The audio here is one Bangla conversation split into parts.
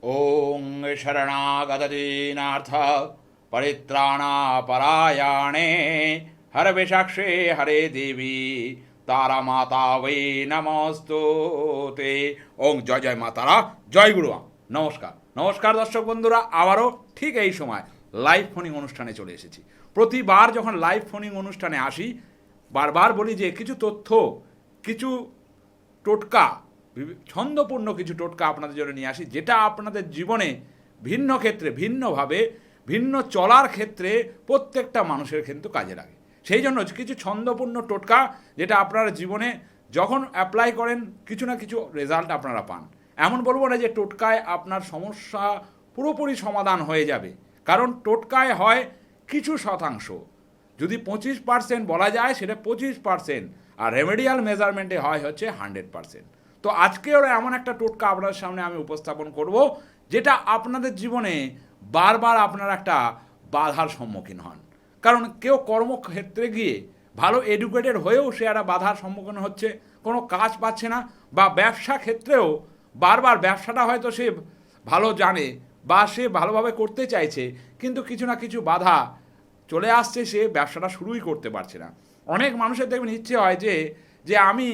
ওং শরণাগতদীনার্থ পরিত্রাণাপরায়ণে হরবিষাক্ষে হরে দেবী তারা মাতা বৈ নমস্তুতে। ওং জয় জয় মা তারা, জয় গুরু। নমস্কার নমস্কার দর্শক বন্ধুরা, আবারও ঠিক এই সময় লাইভ ফোনিং অনুষ্ঠানে চলে এসেছি। প্রতিবার যখন লাইভ ফোনিং অনুষ্ঠানে আসি বারবার বলি যে কিছু তথ্য, কিছু টোটকা, ছন্দপূর্ণ কিছু টোটকা আপনাদের জন্য নিয়ে আসি, যেটা আপনাদের জীবনে ভিন্ন ক্ষেত্রে, ভিন্নভাবে, ভিন্ন চলার ক্ষেত্রে প্রত্যেকটা মানুষের কিন্তু কাজে লাগে। সেই জন্য কিছু ছন্দপূর্ণ টোটকা যেটা আপনারা জীবনে যখন অ্যাপ্লাই করেন কিছু না কিছু রেজাল্ট আপনারা পান। এমন বলবো না যে টোটকায় আপনার সমস্যা পুরোপুরি সমাধান হয়ে যাবে, কারণ টোটকায় হয় কিছু শতাংশ, যদি 25% বলা যায় সেটা 25%, আর রেমেডিয়াল মেজারমেন্টে হয় হচ্ছে 100%। তো আজকে ওরা এমন একটা টোটকা আপনাদের সামনে আমি উপস্থাপন করব যেটা আপনাদের জীবনে বারবার আপনারা একটা বাধার সম্মুখীন হন। কারণ কেউ কর্মক্ষেত্রে গিয়ে ভালো এডুকেটেড হয়েও সে একটা বাধার সম্মুখীন হচ্ছে, কোনো কাজ পাচ্ছে না, বা ব্যবসা ক্ষেত্রেও বারবার ব্যবসাটা হয়তো সে ভালো জানে বা সে ভালোভাবে করতে চাইছে, কিন্তু কিছু না কিছু বাধা চলে আসছে, সে ব্যবসাটা শুরুই করতে পারছে না। অনেক মানুষের দেখবেন ইচ্ছে হয় যে যে আমি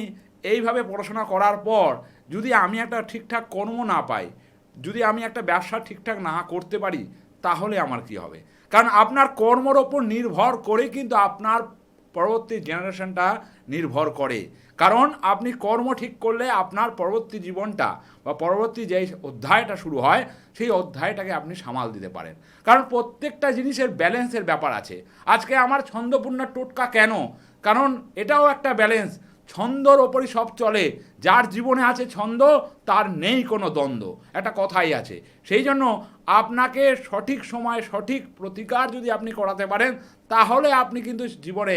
এইভাবে পড়াশোনা করার পর যদি আমি একটা ঠিকঠাক কর্ম না পাই, যদি আমি একটা ব্যবসা ঠিকঠাক না করতে পারি, তাহলে আমার কি হবে? কারণ আপনার কর্মর ওপর নির্ভর করে কিন্তু আপনার পরবর্তী জেনারেশনটা নির্ভর করে। কারণ আপনি কর্ম ঠিক করলে আপনার পরবর্তী জীবনটা বা পরবর্তী যেই অধ্যায়টা শুরু হয় সেই অধ্যায়টাকে আপনি সামাল দিতে পারেন। কারণ প্রত্যেকটা জিনিসের ব্যালেন্সের ব্যাপার আছে। আজকে আমার ছন্দপূর্ণ টোটকা কেন? কারণ এটাও একটা ব্যালেন্স। ছন্দর ওপরই সব চলে। যার জীবনে আছে ছন্দ তার নেই কোনো দ্বন্দ্ব, একটা কথাই আছে। সেই জন্য আপনাকে সঠিক সময়ে সঠিক প্রতিকার যদি আপনি করাতে পারেন, তাহলে আপনি কিন্তু জীবনে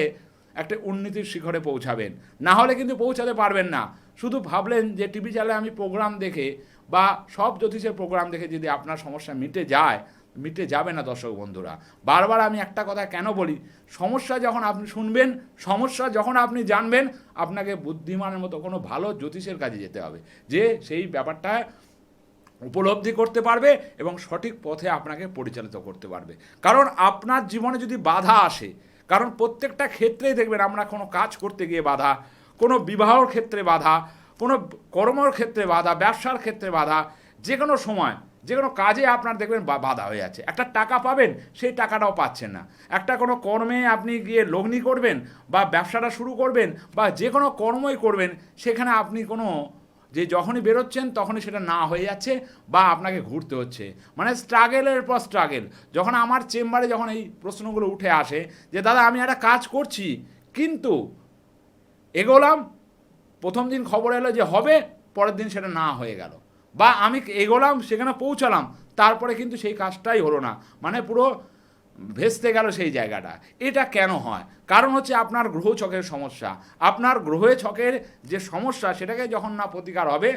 একটা উন্নতির শিখরে পৌঁছাবেন। না হলে কিন্তু পৌঁছাতে পারবেন না। শুধু ভাবলেন যে টিভি চ্যানেলে আমি প্রোগ্রাম দেখে বা সব জ্যোতিষের প্রোগ্রাম দেখে যদি আপনার সমস্যা মিটে যায়, মিটে যাবে না দর্শক বন্ধুরা। বারবার আমি একটা কথা কেন বলি, সমস্যা যখন আপনি শুনবেন, সমস্যা যখন আপনি জানবেন, আপনাকে বুদ্ধিমানের মতো কোনো ভালো জ্যোতিষের কাজে যেতে হবে, যে সেই ব্যাপারটা উপলব্ধি করতে পারবে এবং সঠিক পথে আপনাকে পরিচালিত করতে পারবে। কারণ আপনার জীবনে যদি বাধা আসে, কারণ প্রত্যেকটা ক্ষেত্রেই দেখবেন আমরা কোনো কাজ করতে গিয়ে বাধা, কোনো বিবাহর ক্ষেত্রে বাধা, কোনো কর্মর ক্ষেত্রে বাধা, ব্যবসার ক্ষেত্রে বাধা, যে কোনো সময় যে কোনো কাজে আপনার দেখবেন বাধা হয়ে যাচ্ছে। একটা টাকা পাবেন, সেই টাকাটাও পাচ্ছেন না। একটা কোনো কর্মে আপনি গিয়ে লগ্নি করবেন বা ব্যবসাটা শুরু করবেন বা যে কোনো কর্মই করবেন, সেখানে আপনি কোনো যে যখনই বেরোচ্ছেন তখনই সেটা না হয়ে যাচ্ছে বা আপনাকে ঘুরতে হচ্ছে, মানে স্ট্রাগেলের পর স্ট্রাগেল। যখন আমার চেম্বারে যখন এই প্রশ্নগুলো উঠে আসে যে দাদা আমি একটা কাজ করছি কিন্তু এগোলাম, প্রথম দিন খবর এলো যে হবে, পরের দিন সেটা না হয়ে গেল, বা আমি এগোলাম সেখানে পৌঁছালাম, তারপরে কিন্তু সেই কাজটাই হলো না, মানে পুরো ভেস্তে গেল সেই জায়গাটা। এটা কেন হয়? কারণ হচ্ছে আপনার গ্রহ ছকের সমস্যা। আপনার গ্রহে ছকের যে সমস্যা, সেটাকে যখন না প্রতিকার হবে,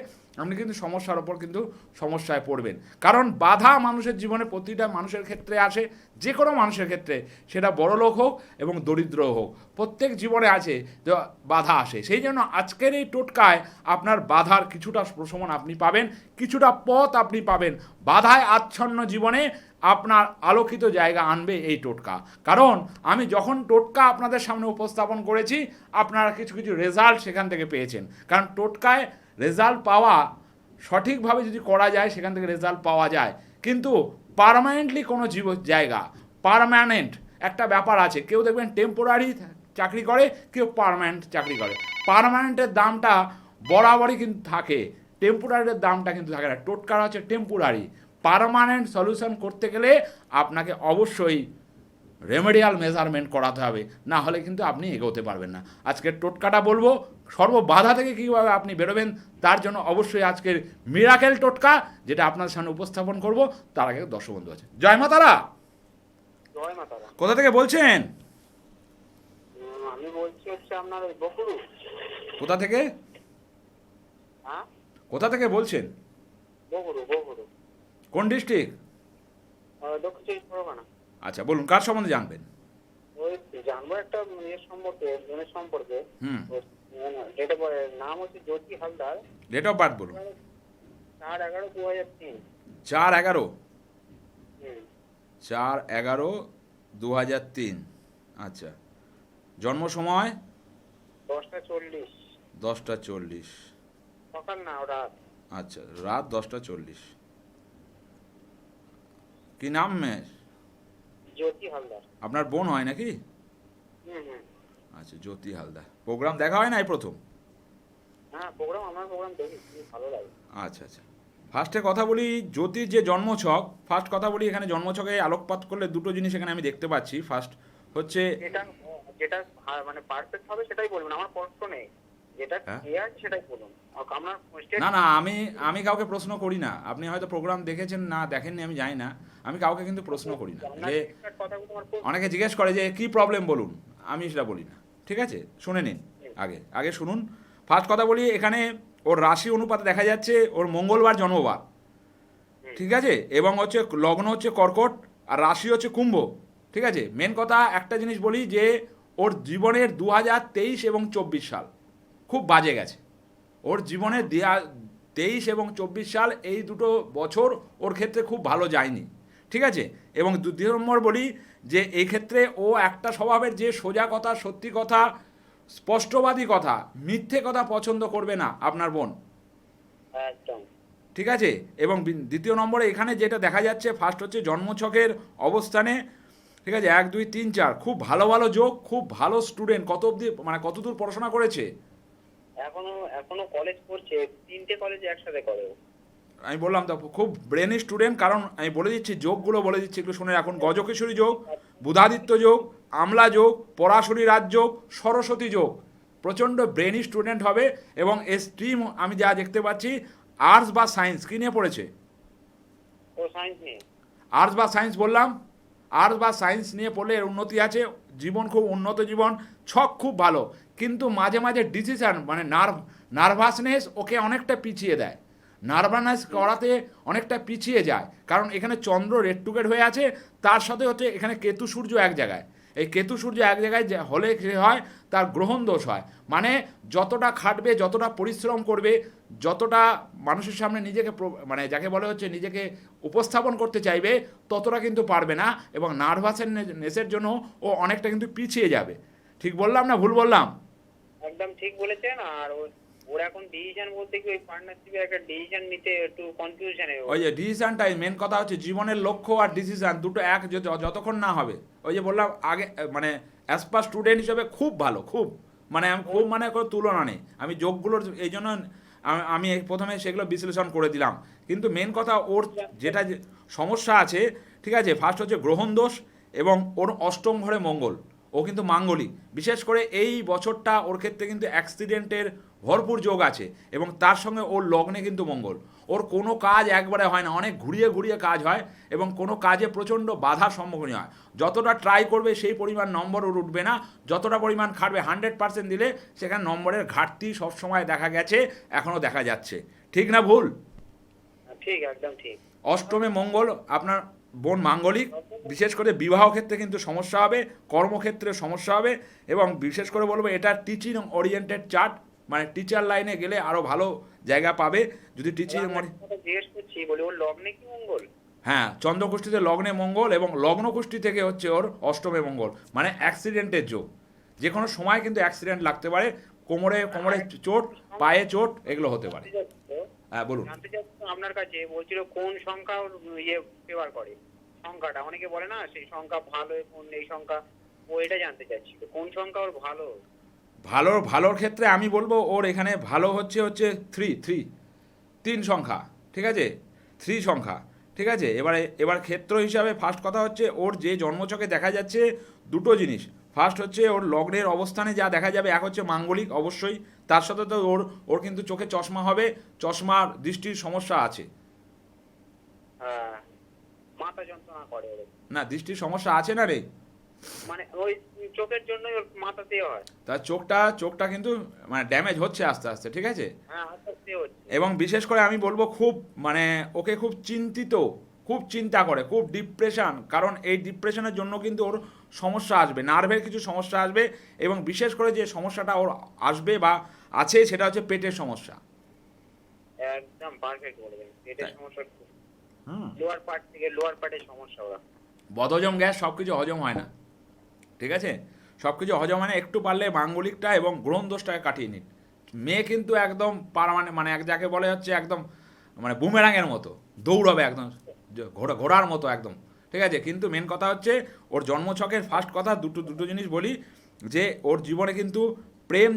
আপনি কিন্তু সমস্যার ওপর কিন্তু সমস্যায় পড়বেন। কারণ বাধা মানুষের জীবনে প্রতিটা মানুষের ক্ষেত্রে আসে, যে কোনো মানুষের ক্ষেত্রে, সেটা বড় লোক হোক এবং দরিদ্র হোক, প্রত্যেক জীবনে আছে যে বাধা আসে। সেই জন্য আজকের এই টোটকায় আপনার বাধার কিছুটা প্রশমন আপনি পাবেন, কিছুটা পথ আপনি পাবেন। বাধায় আচ্ছন্ন জীবনে আপনার আলোকিত জায়গা আনবে এই টোটকা। কারণ আমি যখন টোটকা আপনাদের সামনে উপস্থাপন করেছি, আপনারা কিছু কিছু রেজাল্ট সেখান থেকে পেয়েছেন। কারণ টোটকায় রেজাল্ট পাওয়া, সঠিকভাবে যদি করা যায় সেখান থেকে রেজাল্ট পাওয়া যায়, কিন্তু পার্মানেন্টলি কোনো জায়গা পার্মানেন্ট একটা ব্যাপার আছে। কেউ দেখবেন টেম্পোরারি চাকরি করে, কেউ পার্মানেন্ট চাকরি করে। পার্মানেন্টের দামটা বরাবরই কিন্তু থাকে, টেম্পোরারির দামটা কিন্তু থাকে না। টোটকার হচ্ছে টেম্পোরারি। পার্মানেন্ট সলিউশন করতে গেলে আপনাকে অবশ্যই রেমেডিয়াল মেজারমেন্ট করাতে হবে, না হলে কিন্তু আপনি এগোতে পারবেন না। আজকের টোটকাটা বলবো, সর্ববাধা থেকে কীভাবে আপনি বেরোবেন, তার জন্য অবশ্যই আজকের মিরাকেল টোটকা যেটা আপনার সামনে উপস্থাপন করব। তার আগে দর্শক বন্ধু আছে, জয় মা তারা। জয় মা তারা। কোথা থেকে বলছেন? আমি বলছি হচ্ছে আপনার ওই বকুড়ু। কোথা থেকে? হ্যাঁ, কোথা থেকে বলছেন? বকুড়ু বকুড়ু, কোন ডিস্ট্রিক্ট? দক্ষিণ চব্বিশ পরগনা। আচ্ছা বলুন, কার সম্বন্ধে জানবেন? ওই জানবো একটা ইয়ের সম্পর্কে, বোনের সম্পর্কে। হুম, যেটা নাম হচ্ছে জ্যোতি হালদার। ডেট অফ বার্থ বলুন। 4/11/2003। 4/11, হুম 4/11/2003। আচ্ছা, জন্ম সময় 10টা 40। 10টা 40। সকাল না রাত। আচ্ছা, রাত 10টা 40। কি নাম মেয়ের? জ্যোতি হালদার। আপনার বোন হয় নাকি? হুম। আচ্ছা, জ্যোতি হালদার। প্রোগ্রাম দেখা হয় না এই প্রথম? হ্যাঁ আমার প্রোগ্রাম দেখি, খুব ভালো লাগে। আচ্ছা আচ্ছা, ফার্স্টে কথা বলি জ্যোতির যে জন্মছক। ফার্স্ট কথা বলি, এখানে জন্মছকে আলোকপাত করলে দুটো জিনিস এখানে আমি দেখতে পাচ্ছি। ফার্স্ট হচ্ছে, যেটা যেটা মানে পারফেক্ট হবে সেটাই বলবেন, আমার কষ্ট নেই। যেটা হ্যাঁ, ক্লিয়ার সেটাই বলুন। আপনার না না, আমি আমি কাউকে প্রশ্ন করি না। আপনি হয়তো প্রোগ্রাম দেখেছেন না দেখেননি আমি জানি না। আমি কাউকে কিন্তু প্রশ্ন করি না। আপনার যে ঠিকঠাক কথাগুলো আমার খুব অনেকে জিজ্ঞেস করে যে কি প্রবলেম বলুন, আমি সেটা বলি না। ঠিক আছে, শুনে নিন। আগে আগে শুনুন। ফার্স্ট কথা বলি, এখানে ওর রাশি অনুপাতে দেখা যাচ্ছে ওর মঙ্গলবার জন্মবার। ঠিক আছে, এবং হচ্ছে লগ্ন হচ্ছে কর্কট, আর রাশি হচ্ছে কুম্ভ। ঠিক আছে, মেন কথা একটা জিনিস বলি যে ওর জীবনের 2023 এবং 24 সাল খুব বাজে গেছে। ওর জীবনের 23 এবং 24 সাল এই দুটো বছর ওর ক্ষেত্রে খুব ভালো যায়নি। ঠিক আছে, এবং দ্বিতীয় নম্বর বলি যে এই ক্ষেত্রে ও একটা স্বভাবের যে সোজা কথা, সত্যি কথা, স্পষ্টবাদী কথা, মিথ্যে কথা পছন্দ করবে না আপনার বোন। একদম। ঠিক আছে, এবং দ্বিতীয় নম্বরে এখানে যেটা দেখা যাচ্ছে, ফার্স্ট হচ্ছে জন্মছকের অবস্থানে। ঠিক আছে, 1 2 3 4 খুব ভালো ভালো যোগ, খুব ভালো স্টুডেন্ট। কত অবধি মানে কতদূর পড়াশোনা করেছে? এখনো এখনো কলেজ করছে, 3টে কলেজে একসাথে করে ও। আমি বললাম তো খুব ব্রেনি স্টুডেন্ট। কারণ আমি বলে দিচ্ছি যোগগুলো বলে দিচ্ছি, একটু শুনে রাখুন। গজকেশরী যোগ, বুধাদিত্য যোগ, আমলা যোগ, পরাশরী রাজযোগ, সরস্বতী যোগ। প্রচণ্ড ব্রেনি স্টুডেন্ট হবে। এবং স্ট্রিম আমি যা দেখতে পাচ্ছি আর্টস বা সায়েন্স, কী নিয়ে পড়েছে? ও সায়েন্স নিয়ে। আর্টস বা সায়েন্স বললাম, আর্টস বা সায়েন্স নিয়ে পড়লে এর উন্নতি আছে। জীবন খুব উন্নত জীবন, ছক খুব ভালো। কিন্তু মাঝে মাঝে ডিসিশান মানে নার্ভাসনেস ওকে অনেকটা পিছিয়ে দেয়। নার্ভাসনেস করাতে অনেকটা পিছিয়ে যায়, কারণ এখানে চন্দ্র রেড টুকেট হয়ে আছে। তার সাথে হচ্ছে এখানে কেতু সূর্য এক জায়গায়। এই কেতু সূর্য এক জায়গায় হলে কী হয়, তার গ্রহণ দোষ হয়। মানে যতটা খাটবে, যতটা পরিশ্রম করবে, যতটা মানুষের সামনে নিজেকে মানে যাকে বলে হচ্ছে নিজেকে উপস্থাপন করতে চাইবে, ততটা কিন্তু পারবে না। এবং নার্ভাসনেসের জন্য ও অনেকটা কিন্তু পিছিয়ে যাবে। ঠিক বললাম না ভুল বললাম? একদম ঠিক বলেছেন। আর ওর এখন ডিসিশন বলতে কি, ওই পার্টনারশিপে একটা ডিসিশন নিতে একটু কনফিউশনে। ওই যে ডিসিশনটাই মেন কথা হচ্ছে, জীবনের লক্ষ্য আর ডিসিশন দুটো এক যতক্ষণ না হবে। ওই যে বললাম আগে, মানে অ্যাজ পার স্টুডেন্ট হিসেবে খুব ভালো, খুব মানে আমি খুব মানে কোনো তুলনা নেই। আমি যোগগুলোর এই জন্য আমি প্রথমে সেগুলো বিশ্লেষণ করে দিলাম। কিন্তু মেন কথা ওর যেটা সমস্যা আছে, ঠিক আছে, ফার্স্ট হচ্ছে গ্রহণ দোষ, এবং ওর অষ্টম ঘরে মঙ্গল। ও কিন্তু মাঙ্গলিক। বিশেষ করে এই বছরটা ওর ক্ষেত্রে কিন্তু অ্যাক্সিডেন্টের ভরপুর যোগ আছে। এবং তার সঙ্গে ওর লগ্নে কিন্তু মঙ্গল। ওর কোনো কাজ একবারে হয় না, অনেক ঘুরিয়ে ঘুরিয়ে কাজ হয়, এবং কোনো কাজে প্রচণ্ড বাধার সম্মুখীন হয়। যতটা ট্রাই করবে সেই পরিমাণ নম্বর ওর উঠবে না। যতটা পরিমাণ খাটবে 100% দিলে সেখানে নম্বরের ঘাটতি সবসময় দেখা গেছে, এখনও দেখা যাচ্ছে। ঠিক না ভুল? ঠিক, একদম ঠিক। অষ্টমে মঙ্গল, আপনার বোন মাঙ্গলিক। বিশেষ করে বিবাহ ক্ষেত্রে কিন্তু সমস্যা হবে, কর্মক্ষেত্রে সমস্যা হবে। এবং বিশেষ করে বলবো এটা টিচিং ওরিয়েন্টেড চার্ট, মানে টিচার লাইনে গেলে আরও ভালো জায়গা পাবে যদি টিচিং। জিজ্ঞেস করছি, বলি ওর লগ্নে কি মঙ্গল? হ্যাঁ, চন্দ্রকুষ্ঠিতে লগ্নে মঙ্গল, এবং লগ্নকুষ্ঠি থেকে হচ্ছে ওর অষ্টমে মঙ্গল। মানে অ্যাক্সিডেন্টের যোগ, যে কোনো সময় কিন্তু অ্যাক্সিডেন্ট লাগতে পারে। কোমরে কোমরে চোট, পায়ে চোট, এগুলো হতে পারে। হ্যাঁ বলুন। জানতে চাচ্ছি আপনার কাছে, বলছিল কোন সংখ্যা ওর ইয়ে ফেভার করে, সংখ্যাটা অনেকে বলে না সেই সংখ্যা ভালো, কোন এই সংখ্যা, ও এটা জানতে চাচ্ছিল কোন সংখ্যা ওর ভালো। ভালোর ক্ষেত্রে আমি বলবো ওর এখানে ভালো হচ্ছে হচ্ছে তিন সংখ্যা। ঠিক আছে, 3 সংখ্যা। ঠিক আছে, এবার ক্ষেত্র হিসাবে ফার্স্ট কথা হচ্ছে ওর যে জন্মছকে দেখা যাচ্ছে দুটো জিনিস। ফার্স্ট হচ্ছে ওর লগ্নের অবস্থানে যা দেখা যাবে, এক হচ্ছে মাঙ্গলিক অবশ্যই, তার সাথে তো ওর ওর কিন্তু চোখে চশমা হবে, চশমার দৃষ্টির সমস্যা আছে। হ্যাঁ, মাথা যন্ত্রণা করে ওর। না, দৃষ্টির সমস্যা আছে না রে? মানে ওই চোখের জন্যই ওর মাথাতে হয়। তার চোখটা কিন্তু মানে ড্যামেজ হচ্ছে আস্তে আস্তে। ঠিক আছে, হ্যাঁ, আস্তে হচ্ছে। এবং বিশেষ করে আমি বলবো খুব মানে ওকে খুব চিন্তিত, খুব চিন্তা করে, খুব ডিপ্রেশন। কারণ এই ডিপ্রেশনের জন্য কিন্তু ওর সমস্যা আসবে, নার্ভের কিছু সমস্যা আসবে। এবং বিশেষ করে যে সমস্যাটা ওর আসবে বা আছে, সেটা হচ্ছে পেটের সমস্যা। একদম পারফেক্ট বলবেন, পেটের সমস্যা। হুম। লোয়ার পার্ট থেকে লোয়ার পার্টের সমস্যা ওরা। বদহজম গ্যাস সব কিছু হজম হয় না, ঠিক আছে? সব কিছু হজম হয় না, একটু পারলে মাঙ্গলিকটা এবং গ্রহণ দোষটাকে কাটিয়ে নিন। মেয়ে কিন্তু একদম মানে এক যাকে বলে হচ্ছে একদম মানে বুমেরাঙের মতো দৌড়বে একদম, ঘোড়ার মতো একদম, ঠিক আছে? কিন্তু মেন কথা হচ্ছে ওর জন্মছকের ফার্স্ট কথা দুটো জিনিস বলি, যে ওর জীবনে কিন্তু প্রেম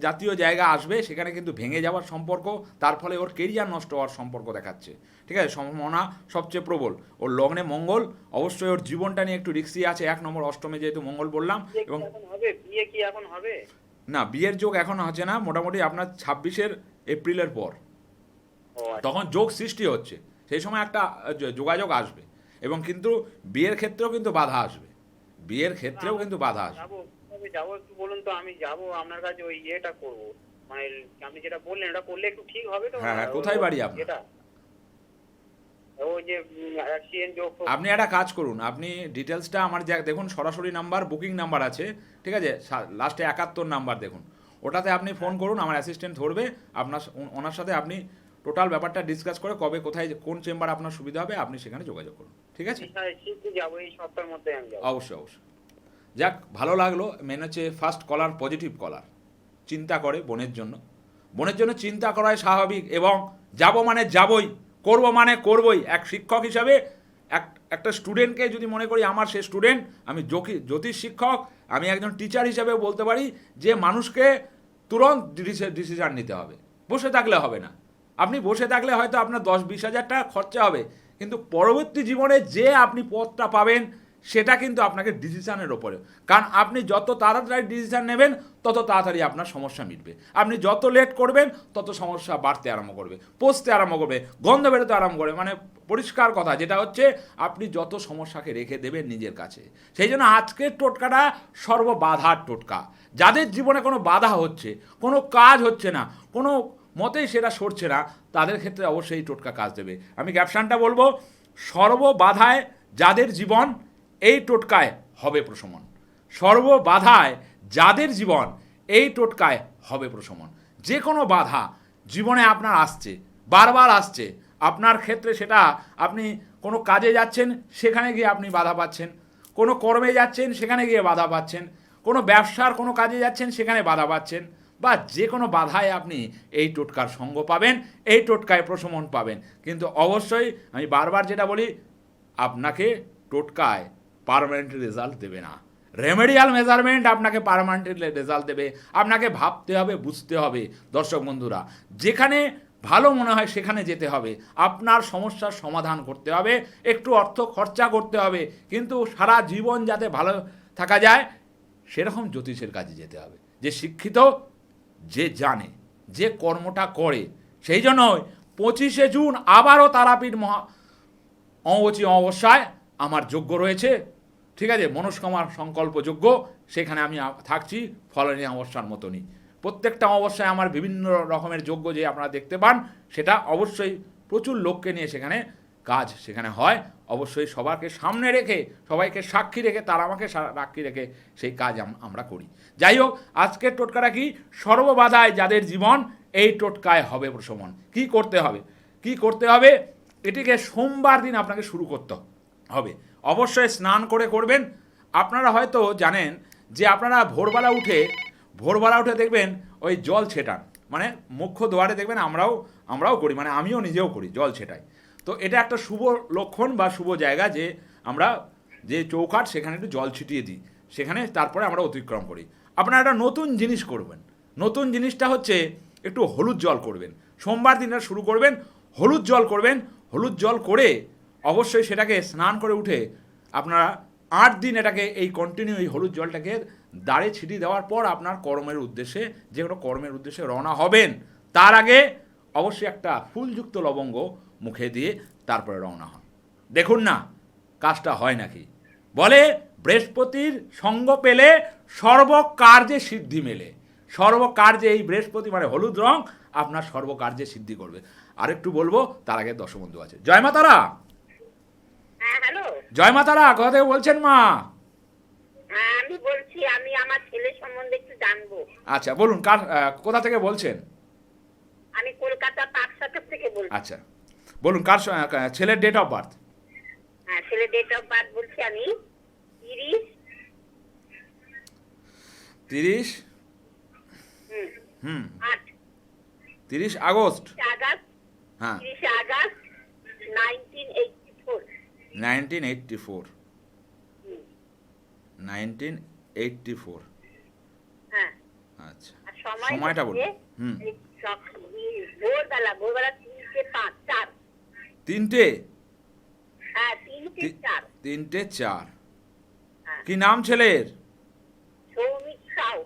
জাতীয় জায়গা আসবে, সেখানে কিন্তু ভেঙে যাওয়ার সম্পর্ক, তার ফলে ওর কেরিয়ার নষ্ট হওয়ার সম্পর্ক দেখাচ্ছে, ঠিক আছে? সম্ভাবনা সবচেয়ে প্রবল। ওর লগ্নে মঙ্গল, অবশ্যই ওর জীবনটা নিয়ে একটু রিক্সি আছে, 1 নম্বর অষ্টমে যেহেতু মঙ্গল বললাম। বিয়ে কি এবং এখন হবে? বিয়ে কি এখন হবে? না, বিয়ের যোগ এখন হচ্ছে না, মোটামুটি আপনার 26 এপ্রিলের পর ও আচ্ছা। তখন যোগ সৃষ্টি হচ্ছে, সেই সময় একটা যোগাযোগ আসবে। এবং কিন্তু বিয়ের ক্ষেত্রেও কিন্তু বাধা আসবে, বিয়ের ক্ষেত্রেও কিন্তু বাধা আসবে। যাবো, কবে যাবো একটু বলুন তো, আমি যাবো আপনার কাছে, ওই ইয়েটা করবো, মানে আপনি যেটা বললেন ওটা করলে একটু ঠিক হবে তো? হ্যাঁ, কোথায় বাড়ি আপনার? এটা ওই যে অ্যাক্সিডেন্ট যোগ আপনি একটা কাজ করুন, আপনি ডিটেলসটা আমার দেখুন, সরাসরি নাম্বার বুকিং নাম্বার আছে, ঠিক আছে? লাস্টে 71 নাম্বার দেখুন, ওটাতে আপনি ফোন করুন, আমার অ্যাসিস্ট্যান্ট ধরবে, আপনার ওনার সাথে আপনি টোটাল ব্যাপারটা ডিসকাস করে কবে কোথায় কোন চেম্বার আপনার সুবিধা হবে আপনি সেখানে যোগাযোগ করুন, ঠিক আছে? শিখতে যাবো, এই সপ্তাহের মধ্যে আমি যাবো। অবশ্যই অবশ্যই। যাক, ভালো লাগলো। মেন হচ্ছে ফার্স্ট কলার পজিটিভ কলার, চিন্তা করে বোনের জন্য, বোনের জন্য চিন্তা করাই স্বাভাবিক। এবং যাব মানে যাবই, করব মানে করবই। এক শিক্ষক হিসাবে একটা স্টুডেন্টকে যদি মনে করি আমার সে স্টুডেন্ট, আমি জ্যোতিষ শিক্ষক, আমি একজন টিচার হিসাবে বলতে পারি যে মানুষকে তুরন্ত ডিসিশন নিতে হবে, বসে থাকলে হবে না। আপনি বসে থাকলে হয়তো আপনার 10-20 হাজার টাকা খরচা হবে, কিন্তু পরবর্তী জীবনে যে আপনি পথটা পাবেন সেটা কিন্তু আপনাকে ডিসিশনের ওপরে। কারণ আপনি যত তাড়াতাড়ি ডিসিশন নেবেন তত তাড়াতাড়ি আপনার সমস্যা মিটবে। আপনি যত লেট করবেন তত সমস্যা বাড়তে আরম্ভ করবে, পচতে আরম্ভ করবে, গন্ধ বেরোতে আরম্ভ করবে। মানে পরিষ্কার কথা যেটা হচ্ছে, আপনি যত সমস্যাকে রেখে দেবেন নিজের কাছে। সেই জন্য আজকের টোটকাটা সর্ববাধার টোটকা। যাদের জীবনে কোনো বাধা হচ্ছে, কোনো কাজ হচ্ছে না, কোনো মতেই সেটা সরছে না, তাদের ক্ষেত্রে অবশ্যই এই টোটকা কাজ দেবে। আমি ক্যাপশনটা বলবো, সর্ববাধায় যাদের জীবন এই টোটকায় হবে প্রশমন। সর্ববাধায় যাদের জীবন এই টোটকায় হবে প্রশমন। যে কোনো বাধা জীবনে আপনার আসছে, বারবার আসছে, আপনার ক্ষেত্রে সেটা আপনি কোনো কাজে যাচ্ছেন সেখানে গিয়ে আপনি বাধা পাচ্ছেন, কোনো কর্মে যাচ্ছেন সেখানে গিয়ে বাধা পাচ্ছেন, কোনো ব্যবসার কোনো কাজে যাচ্ছেন সেখানে বাধা পাচ্ছেন, বা যে কোনো বাধায় আপনি এই টোটকার সঙ্গ পাবেন, এই টোটকায় প্রশমন পাবেন। কিন্তু অবশ্যই আমি বারবার যেটা বলি, আপনাকে টোটকায় পার্মানেন্ট রেজাল্ট দেবে না, রেমেডিয়াল মেজারমেন্ট আপনাকে পার্মানেন্ট রেজাল্ট দেবে। আপনাকে ভাবতে হবে, বুঝতে হবে। দর্শক বন্ধুরা, যেখানে ভালো মনে হয় সেখানে যেতে হবে, আপনার সমস্যার সমাধান করতে হবে, একটু অর্থ খরচা করতে হবে, কিন্তু সারা জীবন যাতে ভালো থাকা যায় সেরকম জ্যোতিষের কাজে যেতে হবে, যে শিক্ষিত, যে জানে, যে কর্মটা করে। সেই জন্যই 25শে জুন আবারও তারাপীঠ অমাবচী অমাবস্যায় আমার যজ্ঞ রয়েছে, ঠিক আছে? মনস্কামার সংকল্প যজ্ঞ, সেখানে আমি থাকছি ফলনী অমাবস্যার মতনই। প্রত্যেকটা অমাবস্যায় আমার বিভিন্ন রকমের যজ্ঞ যে আপনারা দেখতে পান, সেটা অবশ্যই প্রচুর লোককে নিয়ে সেখানে কাজ সেখানে হয়। অবশ্যই সবাইকে সামনে রেখে, সবাইকে সাক্ষী রেখে, তারা আমাকে সাক্ষী রেখে সেই কাজ আমরা করি। যাই হোক, আজকের টোটকাটা কি? সর্ববাধায় যাদের জীবন এই টোটকায় হবে প্রশমন। কি করতে হবে? কি করতে হবে? এটিকে সোমবার দিন আপনাকে শুরু করতে হবে। অবশ্যই স্নান করে করবেন। আপনারা হয়তো জানেন যে আপনারা ভোরবেলা উঠে দেখবেন ওই জল ছেটান, মানে মুখ্য দুয়ারে দেখবেন, আমরাও করি, মানে আমিও নিজেও করি, জল ছেটাই। তো এটা একটা শুভ লক্ষণ বা শুভ জায়গা, যে আমরা যে চৌকাঠ সেখানে একটু জল ছিটিয়ে দিই, সেখানে তারপরে আমরা অতিক্রম করি। আপনারা একটা নতুন জিনিস করবেন। নতুন জিনিসটা হচ্ছে একটু হলুদ জল করবেন। সোমবার দিনটা শুরু করবেন, হলুদ জল করবেন। হলুদ জল করে অবশ্যই সেটাকে স্নান করে উঠে আপনারা 8 দিন এটাকে এই কন্টিনিউ এই হলুদ জলটাকে দাঁড়ে ছিটিয়ে দেওয়ার পর আপনার কর্মের উদ্দেশ্যে, যে কোনো কর্মের উদ্দেশ্যে রওনা হবেন। তার আগে অবশ্যই একটা ফুলযুক্ত লবঙ্গ মুখে দিয়ে তারপরে রওনা হন। দেখুন না কাজটা হয় নাকি। বলে বৃহস্পতির সঙ্গ পেলে সর্বকার্যে সিদ্ধি মেলে। সর্বকার্যে এই বৃহস্পতি মানে হলুদ রং আপনার সর্বকার্যে সিদ্ধি করবে। আরেকটু বলবো, তার আগে দর্শক বন্ধু আছে। জয় মা তারা। হ্যাঁ হ্যালো, জয় মা তারা, কোথা থেকে বলছেন মা? হ্যাঁ আমি বলছি, আমি আমার ছেলের সম্বন্ধে একটু জানবো। আচ্ছা বলুন, কোথা থেকে বলছেন? আমি কলকাতা পাকসাথর থেকে বলছি। আচ্ছা বলুন ছেলের ডেট অফ বার্থ। হ্যাঁ, ছেলে ডেট অফ বার্থ বলছি আমি 30 30 8 30 আগস্ট। আগস্ট, হ্যাঁ 30 আগস্ট 1984। 1984। 1984। হ্যাঁ, আচ্ছা, আর সময়টা বলুন। ভোরবেলা 3:05 তিনটে হ্যাঁ 3:04। 3:04। হ্যাঁ। কি নাম ছেলের? সৌমিক সাউ।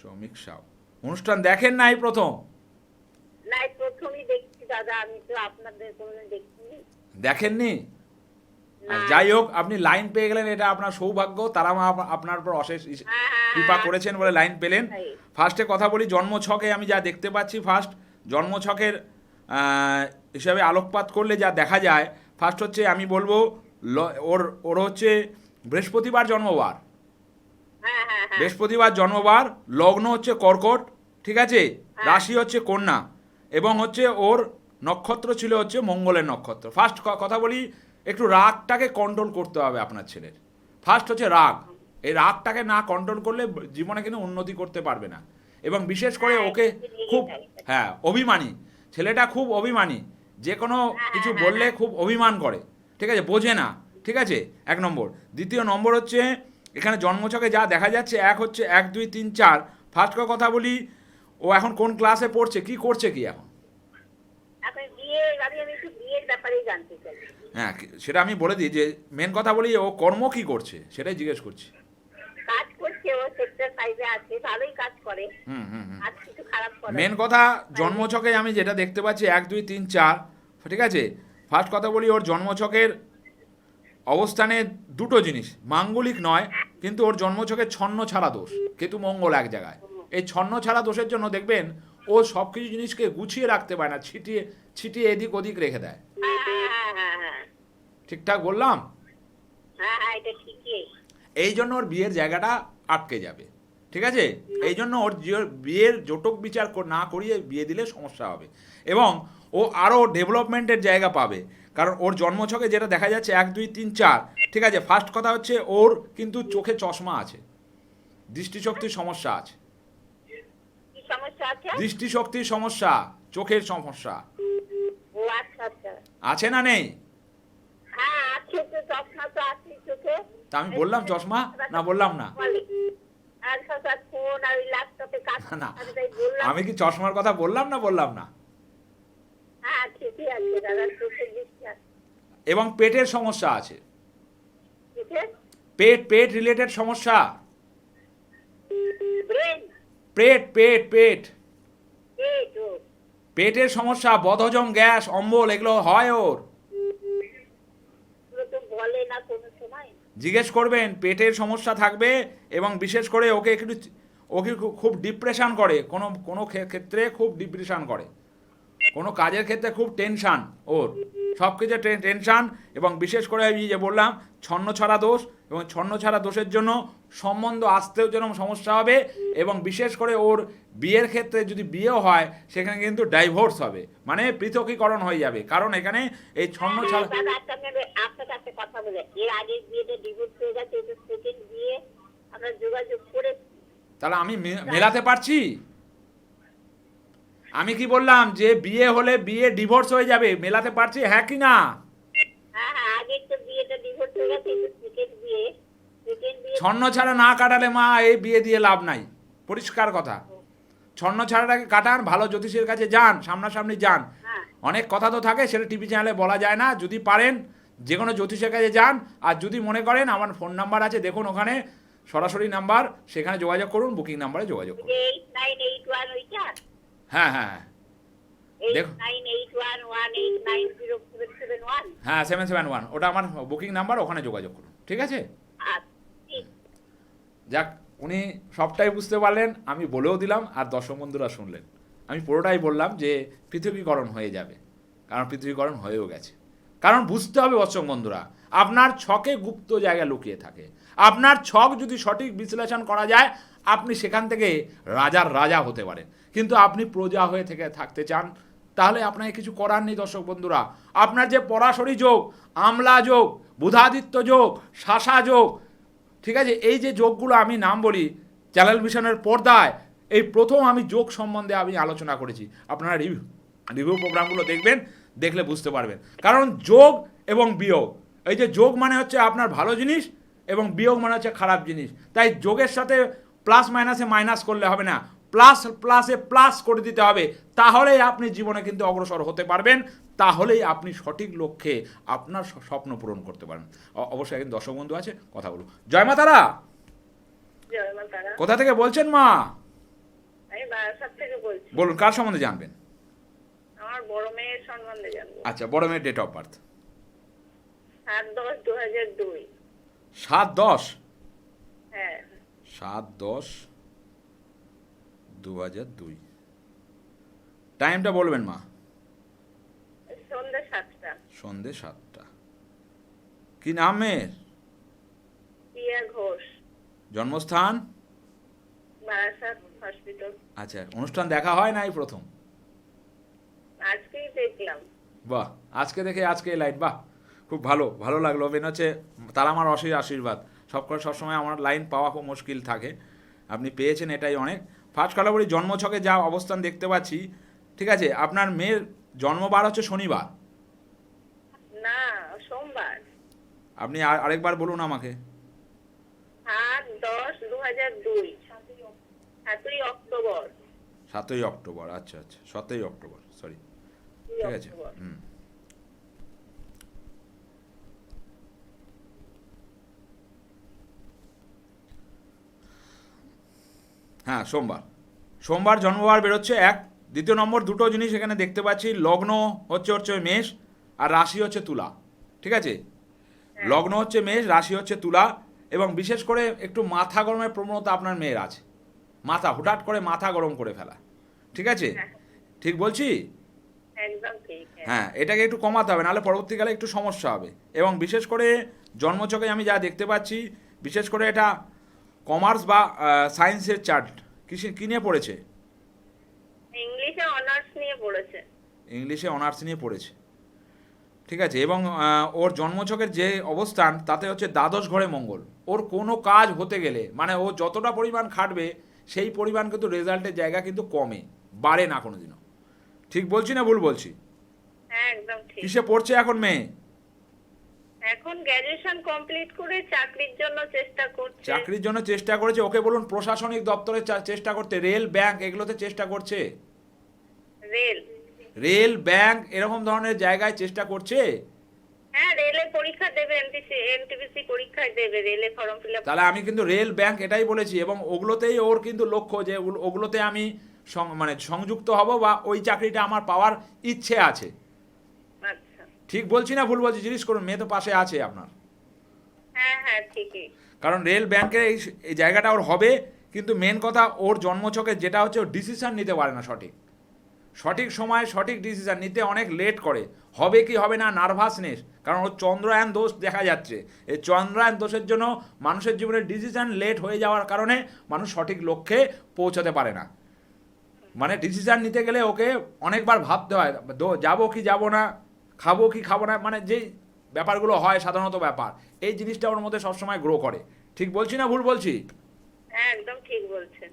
সৌমিক সাউ। অনুষ্ঠান দেখেন নাই প্রথম? নাই, প্রথমই দেখছি দাদা, আমি তো আপনাদের কোনোদিন দেখিনি। দেখেননি? না। আর যাই হোক, আপনি লাইন পেয়ে গেলেন, এটা আপনার সৌভাগ্য। তারা মা আপনার উপর অশেষ কৃপা করেছেন বলে লাইন পেলেন। ফার্স্টে কথা বলি জন্মছকে আমি যা দেখতে পাচ্ছি, ফার্স্ট জন্মছকের হিসাবে আলোকপাত করলে যা দেখা যায়, ফার্স্ট হচ্ছে আমি বলবো ওর ওর হচ্ছে বৃহস্পতিবার জন্মবার। হ্যাঁ হ্যাঁ হ্যাঁ। বৃহস্পতিবার জন্মবার, লগ্ন হচ্ছে কর্কট, ঠিক আছে, রাশি হচ্ছে কন্যা, এবং হচ্ছে ওর নক্ষত্র ছিল হচ্ছে মঙ্গলের নক্ষত্র। ফার্স্ট কথা বলি, একটু রাগটাকে কন্ট্রোল করতে হবে আপনার ছেলের। ফার্স্ট হচ্ছে রাগ, এই রাগটাকে না কন্ট্রোল করলে জীবনে কিন্তু উন্নতি করতে পারবে না। এবং বিশেষ করে ওকে খুব, হ্যাঁ, অভিমানী ছেলেটা, খুব অভিমানী, যে কোনো কিছু বললে খুব অভিমান করে, ঠিক আছে, বোঝে না, ঠিক আছে, 1 নম্বর। দ্বিতীয় নম্বর হচ্ছে এখানে জন্মছকে যা দেখা যাচ্ছে, এক হচ্ছে 1 2 3 4। ফার্স্ট কথা বলি, ও এখন কোন ক্লাসে পড়ছে, কি করছে কি এখন? এখন বিয়ে, আমি একটু বিয়ের ব্যাপারেই জানতে চাই। হ্যাঁ, সেটা আমি বলে দিই, যে মেন কথা বলি, ও কর্ম কি করছে সেটাই জিজ্ঞেস করছি। কাজ করছে, ও সেক্টর 5-এ আছে, ভালোই কাজ করে। আর কিছু খারাপ করে? মেন কথা জন্মছকে আমি যেটা দেখতে পাচ্ছি 1 2 3 4, ঠিক আছে। ফার্স্ট কথা বলি, ওর জন্মছকের অবস্থানে দুটো জিনিস, মাঙ্গলিক নয়, কিন্তু ওর জন্মছকে ছন্ন ছাড়া দোষ, কেতু মঙ্গল এক জায়গায়। এই ছন্ন ছাড়া দোষের জন্য দেখবেন ও সব কিছু জিনিসকে গুছিয়ে রাখতে পারে না, ছিটিয়ে ছিটিয়ে এদিক ওদিক রেখে দেয়। ঠিকঠাক বললাম? হ্যাঁ হ্যাঁ, এটা ঠিকই। এই জন্য ওর বিয়ের জায়গাটা আটকে যাবে, ঠিক আছে। এই জন্য ওর বিয়ের জটক বিচার না করিয়ে বিয়ে দিলে সমস্যা হবে, এবং ও আরও ডেভেলপমেন্টের জায়গা পাবে। কারণ ওর জন্মছকে যেটা দেখা যাচ্ছে 1 2 3 4, ঠিক আছে। ফার্স্ট কথা হচ্ছে ওর কিন্তু চোখে চশমা আছে, দৃষ্টিশক্তির সমস্যা আছে। কি সমস্যা আছে? দৃষ্টিশক্তির সমস্যা, চোখের সমস্যা ও আচ্ছা আচ্ছা। আছে না নেই? হ্যাঁ আছে, তো চশমা তো আছে চোখে। তা আমি বললাম চশমা না বললাম না? আর সব ফোন আর ল্যাপটপে কাজ না, বললাম। আমি কি চশমার কথা বললাম না বললাম না? হ্যাঁ ঠিকই আছে দাদা, চোখের দৃষ্টি আছে। এবং পেটের সমস্যা আছে, চোখে পেট রিলেটেড সমস্যা, ব্রেন, পেট পেট পেট পেট, ও পেটের সমস্যা, বদহজম, গ্যাস, অম্বল, এগুলো হয় ওর। তো বলে না কোনো সময়। জিজ্ঞেস করবেন, পেটের সমস্যা থাকবে, এবং বিশেষ করে ওকে খুব ডিপ্রেশন করে, কোনো ক্ষেত্রে খুব ডিপ্রেশন করে, কোনো কাজের ক্ষেত্রে খুব টেনশান ওর, সব কিছু টেনশান। এবং বিশেষ করে আমি যে বললাম ছন্ন ছাড়া দোষ, এবং ছন্ন ছাড়া দোষের জন্য সম্বন্ধ আসতেও যেন সমস্যা হবে, এবং বিশেষ করে ওর বিয়ের ক্ষেত্রে যদি বিয়েও হয় সেখানে কিন্তু ডাইভোর্স হবে, মানে পৃথকীকরণ হয়ে যাবে। কারণ এখানে এই ছন্ন ছাড়া, দাদা আপনার কাছে কথা বলে, এর আগে বিয়েতে ডিভোর্স হয়ে গেছে, এটা সেকেন্ড বিয়ে, আমরা যোগাযোগ করেছি। তাহলে আমি মেলাতে পারছি? আমি কি বললাম যে বিয়ে হলে বিয়ে ডিভোর্স হয়ে যাবে, মেলাতে পারছি হ্যাঁ কি না? হ্যাঁ হ্যাঁ, আগের তো বিয়েটা ডিভোর্স হয়ে গেছে, এটা সেকেন্ড বিয়ে। ছন্ন ছাড়া না কাটালে মা এই বিয়ে দিয়ে লাভ নাই, পরিষ্কার কথা। ছন্ন ছাড়াটাকে কাটান, ভালো জ্যোতিষের কাছে যান, সামনাসামনি যান। হ্যাঁ। অনেক কথা তো থাকে, সেটা টিভি চ্যানেলে বলা যায় না। যদি পারেন যে কোনো জ্যোতিষের কাছে যান, আর যদি মনে করেন আমার ফোন নাম্বার আছে, দেখুন ওখানে সরাসরি নাম্বার, সেখানে যোগাযোগ করুন, বুকিং নাম্বারে যোগাযোগ করুন। 8981 ওইটা? হ্যাঁ হ্যাঁ হ্যাঁ, দেখুন, 898118907771। হ্যাঁ 771, ওটা আমার বুকিং নাম্বার, ওখানে যোগাযোগ করুন, ঠিক আছে। যাক, উনি সবটাই বুঝতে পারলেন, আমি বলেও দিলাম, আর দর্শক বন্ধুরা শুনলেন। আমি পুরোটাই বললাম যে পৃথকীকরণ হয়ে যাবে, কারণ পৃথকীকরণ হয়েও গেছে। কারণ বুঝতে হবে দর্শক বন্ধুরা, আপনার ছকে গুপ্ত জায়গা লুকিয়ে থাকে। আপনার ছক যদি সঠিক বিশ্লেষণ করা যায়, আপনি সেখান থেকে রাজার রাজা হতে পারেন। কিন্তু আপনি প্রজা হয়ে থাকতে চান, তাহলে আপনাকে কিছু করার নেই দর্শক বন্ধুরা। আপনার যে পরাশরী যোগ, আমলা যোগ, বুধাদিত্য যোগ, শাসা যোগ, ঠিক আছে, এই যে যোগগুলো আমি নাম বলি চ্যানেল ভিশনের পর্দায়, এই প্রথম আমি যোগ সম্বন্ধে আমি আলোচনা করেছি। আপনারা রিভিউ প্রোগ্রামগুলো দেখবেন, দেখলে বুঝতে পারবেন। কারণ যোগ এবং বিয়োগ, এই যে যোগ মানে হচ্ছে আপনার ভালো জিনিস এবং বিয়োগ মানে হচ্ছে খারাপ জিনিস। তাই যোগের সাথে প্লাস মাইনাসে মাইনাস করলে হবে না, প্লাস প্লাসে প্লাস করে দিতে হবে। তাহলেই আপনি জীবনে কিন্তু অগ্রসর হতে পারবেন, তাহলেই আপনি সঠিক লক্ষ্যে আপনার স্বপ্ন পূরণ করতে পারেন। অবশ্যই একজন দর্শক বন্ধু আছে, কথা বলুন। জয় মা তারা, জয় মা তারা। কোথা থেকে বলছেন মা? আমি বারাসাত থেকে বলছি। বলুন, কার সম্বন্ধে জানবেন? আমার বড় মেয়ের সম্বন্ধে জানবো। আচ্ছা, বড় মেয়ের ডেট অফ বার্থ? 7/10/2002। 7/10? হ্যাঁ। 7/10/2002। টাইমটা বলবেন মা? সন্ধ্যে 7টা। সন্ধ্যে 7টা। কি নাম মেয়ের? প্রিয়া ঘোষ। জন্মস্থান? বারাসাত হসপিটাল। আচ্ছা, অনুষ্ঠান দেখা হয় না এই প্রথম? আজকেই দেখলাম। বাহ, আজকে দেখে আজকে লাইট, বাহ খুব ভালো, ভালো লাগলো। মেন হচ্ছে তারা আমার অশেষ আশীর্বাদ। সবসময় আমার লাইন পাওয়া খুব মুশকিল থাকে, আপনি পেয়েছেন, এটাই অনেক। ফার্স্ট কালাবরি জন্মছকে যা অবস্থান দেখতে পাচ্ছি, ঠিক আছে, আপনার মেয়ের জন্মবার হচ্ছে শনিবার। না, সোমবার। আপনি আরেকবার বলুন আমাকে। 7/10/2002। 7ই অক্টোবর। 7ই অক্টোবর, আচ্ছা আচ্ছা, 7ই অক্টোবর, সরি, ঠিক আছে। হুম, হ্যাঁ সোমবার। সোমবার জন্মবার বেরোচ্ছে এক। দ্বিতীয় নম্বর দুটো জিনিস এখানে দেখতে পাচ্ছি, লগ্ন হচ্ছে মেষ আর রাশি হচ্ছে তুলা, ঠিক আছে। লগ্ন হচ্ছে মেষ, রাশি হচ্ছে তুলা, এবং বিশেষ করে একটু মাথা গরমের প্রবণতা আপনার মেয়ের আছে। মাথা হুটহাট করে মাথা গরম করে ফেলা, ঠিক আছে, ঠিক বলছি? একদম ঠিক। হ্যাঁ, এটাকে একটু কমাতে হবে, নাহলে পরবর্তীকালে একটু সমস্যা হবে। এবং বিশেষ করে জন্মছকে আমি যা দেখতে পাচ্ছি, বিশেষ করে এটা কমার্স বা সায়েন্সের চার্ট, কী নিয়ে পড়েছে? ইংলিশে অনার্স নিয়ে পড়েছে। ইংলিশে অনার্স নিয়ে পড়েছে, ঠিক আছে। এবং ওর জন্মছকের যে অবস্থান তাতে হচ্ছে দ্বাদশ ঘরে মঙ্গল। ওর কোনো কাজ হতে গেলে মানে ও যতটা পরিমাণ খাটবে সেই পরিমাণ কিন্তু রেজাল্টের জায়গা কিন্তু কমে, বাড়ে না কোনোদিনও। ঠিক বলছি না ভুল বলছি? হ্যাঁ, একদম ঠিক। কিসে পড়ছে এখন মেয়ে? এখন গ্র্যাজুয়েশন কমপ্লিট করে চাকরির জন্য চেষ্টা করছে। চাকরির জন্য চেষ্টা করেছে। ওকে বলুন প্রশাসনিক দপ্তরে চেষ্টা করতে, রেল, ব্যাংক এগুলোতে চেষ্টা করছে। রেল, ব্যাংক এরকম ধরনের জায়গায় চেষ্টা করছে। হ্যাঁ, রেলে পরীক্ষা দেবে, এনটিপিসি পরীক্ষা দেবে, রেলে ফর্ম ফিল আপ। তাহলে আমি কিন্তু রেল, ব্যাংক এটাই বলেছি, এবং ওগুলোতেই ওর কিন্তু লক্ষ্য যে ওগুলোতে আমি মানে সংযুক্ত হব বা ওই চাকরিটা আমার পাওয়ার ইচ্ছে আছে। আচ্ছা। ঠিক বলছি না ভুল বলছি? জিজ্ঞেস করুন, মেয়ে তো পাশে আছে আপনার। হ্যাঁ হ্যাঁ, ঠিকই। কারণ রেল, ব্যাংকের এই জায়গাটা ওর হবে, কিন্তু মেন কথা ওর জন্মছকে যেটা হচ্ছে ও ডিসিশন নিতে পারে না সঠিক সময়ে সঠিক ডিসিশন নিতে অনেক লেট করে। হবে কি হবে না, নার্ভাসনেস, কারণ ওর চন্দ্রায়ন দোষ দেখা যাচ্ছে। এই চন্দ্রায়ন দোষের জন্য মানুষের জীবনে ডিসিশন লেট হয়ে যাওয়ার কারণে মানুষ সঠিক লক্ষ্যে পৌঁছাতে পারে না। মানে ডিসিশন নিতে গেলে ওকে অনেকবার ভাবতে হয়, যাবো কি যাব না, খাবো কি খাবো না, মানে যেই ব্যাপারগুলো হয় সাধারণত ব্যাপার, এই জিনিসটা ওর মধ্যে সবসময় গ্রো করে। ঠিক বলছি না ভুল বলছি? হ্যাঁ, একদম ঠিক বলছেন।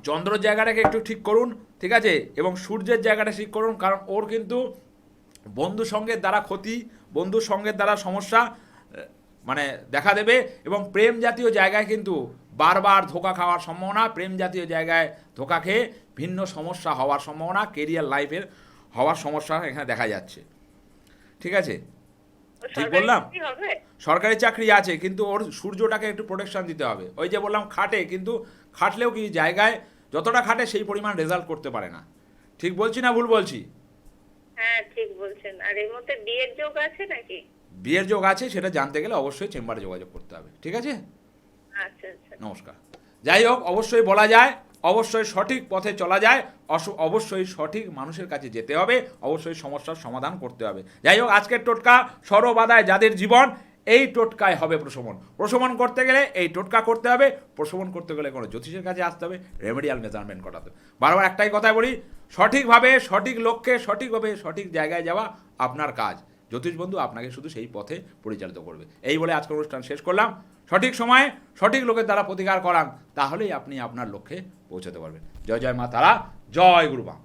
চন্দ্রের জায়গাটাকে একটু ঠিক করুন, ঠিক আছে, এবং সূর্যের জায়গাটা ঠিক করুন। কারণ ওর কিন্তু বন্ধু সঙ্গের দ্বারা ক্ষতি, বন্ধু সঙ্গের দ্বারা সমস্যা মানে দেখা দেবে, এবং প্রেম জাতীয় জায়গায় কিন্তু বারবার ধোঁকা খাওয়ার সম্ভাবনা, প্রেম জাতীয় জায়গায় ধোঁকা খেয়ে ভিন্ন সমস্যা হওয়ার সম্ভাবনা, কেরিয়ার লাইফের হওয়ার সমস্যা এখানে দেখা যাচ্ছে, ঠিক আছে। ঠিক বললাম? সরকারি চাকরি আছে, কিন্তু ওর সূর্যটাকে একটু প্রোটেকশন দিতে হবে। ওই যে বললাম খাটে, কিন্তু খাটলেও কি জায়গায় যতটা খাটে সেই পরিমাণ রেজাল্ট করতে পারে না। ঠিক বলছি না ভুল বলছি? হ্যাঁ, ঠিক বলছেন। আর এর মধ্যে বিয়ের যোগ আছে নাকি? বিয়ের যোগ আছে, সেটা জানতে গেলে অবশ্যই চেম্বারে যোগাযোগ করতে হবে, ঠিক আছে। আচ্ছা আচ্ছা, নমস্কার। যাই হোক, অবশ্যই বলা যায়, অবশ্যই সঠিক পথে চলা যায়, অবশ্যই সঠিক মানুষের কাছে যেতে হবে, অবশ্যই সমস্যার সমাধান করতে হবে। যাই হোক, আজকের টোটকা সর্ববাধায় যাদের জীবন, এই টোটকায় হবে প্রশমন করতে গেলে এই টোটকা করতে হবে। প্রশমন করতে গেলে কোনো জ্যোতিষের কাছে আসতে হবে, রেমেডিয়াল মেজারমেন্ট করাতে হবে। বারবার একটাই কথাই বলি, সঠিকভাবে সঠিক লক্ষ্যে সঠিকভাবে সঠিক জায়গায় যাওয়া আপনার কাজ। জ্যোতিষ বন্ধু আপনাকে শুধু সেই পথে পরিচালিত করবে। এই বলে আজকের অনুষ্ঠান শেষ করলাম। সঠিক সময়ে সঠিক লোকের দ্বারা প্রতিকার করান, তাহলেই আপনি আপনার লক্ষ্যে পৌঁছাতে পারবেন। জয় জয় মা তারা, জয় গুরু মা।